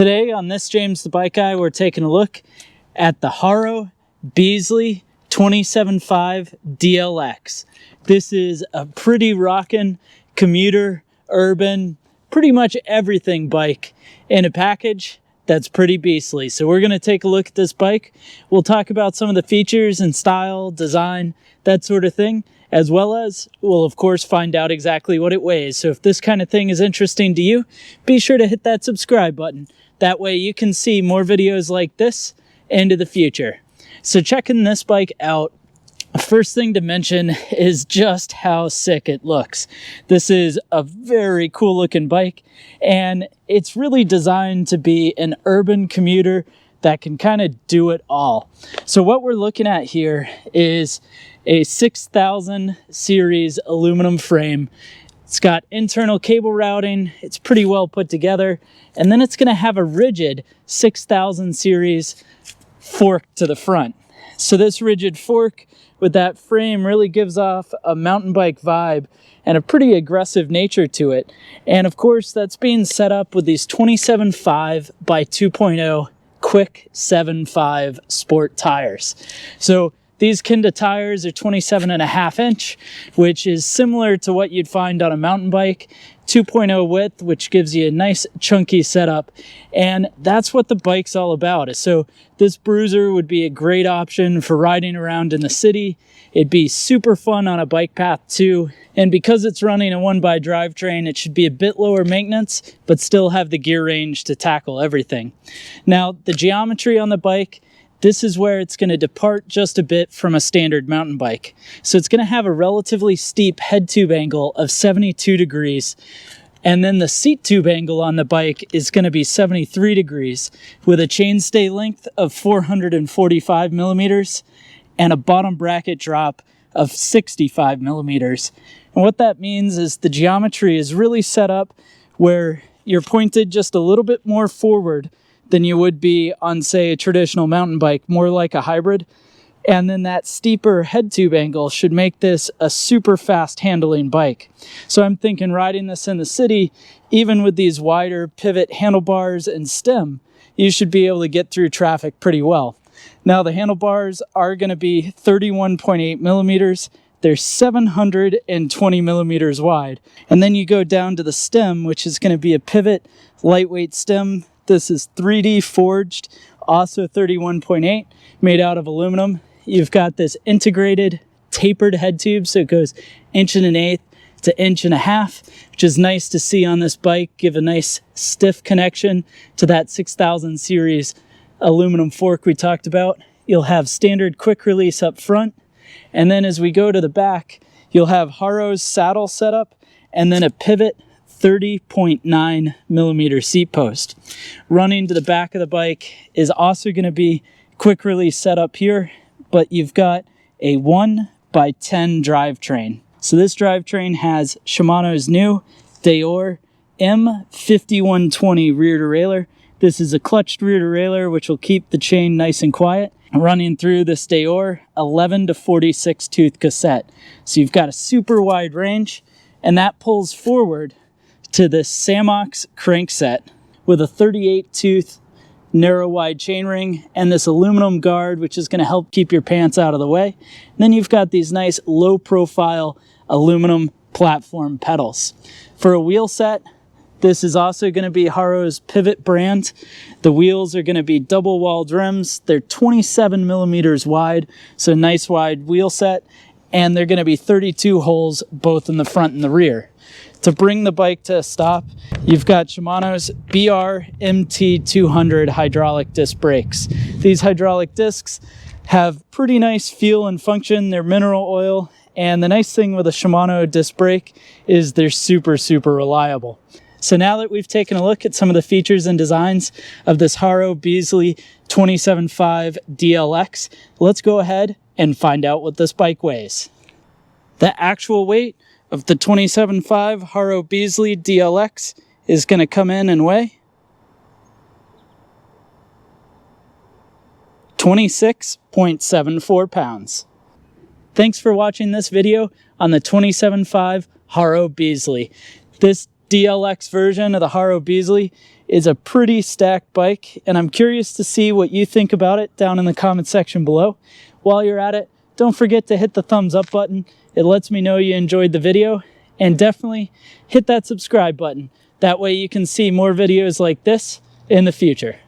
Today on this James the Bike Guy, we're taking a look at the Haro Beasley 27.5 DLX. This is a pretty rockin' commuter, urban, pretty much everything bike in a package that's pretty beastly. So we're going to take a look at this bike. We'll talk about some of the features and style, design, that sort of thing, as well as we'll of course find out exactly what it weighs. So if this kind of thing is interesting to you, be sure to hit that subscribe button. That way you can see more videos like this into the future. So checking this bike out, first thing to mention is just how sick it looks. This is a very cool looking bike, and it's really designed to be an urban commuter that can kind of do it all. So what we're looking at here is a 6000 series aluminum frame. It's got internal cable routing, it's pretty well put together, and then it's going to have a rigid 6000 series fork to the front. So this rigid fork with that frame really gives off a mountain bike vibe and a pretty aggressive nature to it. And of course, that's being set up with these 27.5 by 2.0 Kwick 7.5 sport tires. So these Kenda tires are 27.5 inch, which is similar to what you'd find on a mountain bike. 2.0 width, which gives you a nice chunky setup, and that's what the bike's all about. So this bruiser would be a great option for riding around in the city. It'd be super fun on a bike path too, and because it's running a 1x drivetrain, it should be a bit lower maintenance but still have the gear range to tackle everything. Now the geometry on the bike, this is where it's going to depart just a bit from a standard mountain bike. So it's going to have a relatively steep head tube angle of 72 degrees. And then the seat tube angle on the bike is going to be 73 degrees with a chainstay length of 445 millimeters and a bottom bracket drop of 65 millimeters. And what that means is the geometry is really set up where you're pointed just a little bit more forward than you would be on, say, a traditional mountain bike, more like a hybrid. And then that steeper head tube angle should make this a super fast handling bike. So I'm thinking riding this in the city, even with these wider pivot handlebars and stem, you should be able to get through traffic pretty well. Now the handlebars are going to be 31.8 millimeters. They're 720 millimeters wide. And then you go down to the stem, which is going to be a pivot lightweight stem. This is 3D forged, also 31.8, made out of aluminum. You've got this integrated tapered head tube, so it goes 1.125 to 1.5 inches, which is nice to see on this bike, give a nice stiff connection to that 6000 series aluminum fork we talked about. You'll have standard quick release up front, and then as we go to the back, you'll have Haro's saddle setup, and then a pivot 30.9 millimeter seat post. Running to the back of the bike is also going to be quick release setup here, but you've got a 1x10 drivetrain. So this drivetrain has Shimano's new Deore M5120 rear derailleur. This is a clutched rear derailleur, which will keep the chain nice and quiet. Running through this Deore 11 to 46 tooth cassette. So you've got a super wide range, and that pulls forward to this Samox crankset with a 38 tooth narrow wide chainring and this aluminum guard, which is going to help keep your pants out of the way. And then you've got these nice low profile aluminum platform pedals. For a wheel set, this is also going to be Haro's Pivot brand. The wheels are going to be double walled rims. They're 27 millimeters wide, so nice wide wheel set, and they're going to be 32 holes both in the front and the rear. To bring the bike to a stop, you've got Shimano's BR-MT200 hydraulic disc brakes. These hydraulic discs have pretty nice feel and function. They're mineral oil, and the nice thing with a Shimano disc brake is they're super reliable. So now that we've taken a look at some of the features and designs of this Haro Beasley 27.5 DLX, let's go ahead and find out what this bike weighs. The actual weight of the 27.5 Haro Beasley DLX is going to come in and weigh 26.74 pounds. Thanks for watching this video on the 27.5 Haro Beasley. This DLX version of the Haro Beasley is a pretty stacked bike, and I'm curious to see what you think about it down in the comment section below. While you're at it, don't forget to hit the thumbs up button. It lets me know you enjoyed the video, and definitely hit that subscribe button. That way you can see more videos like this in the future.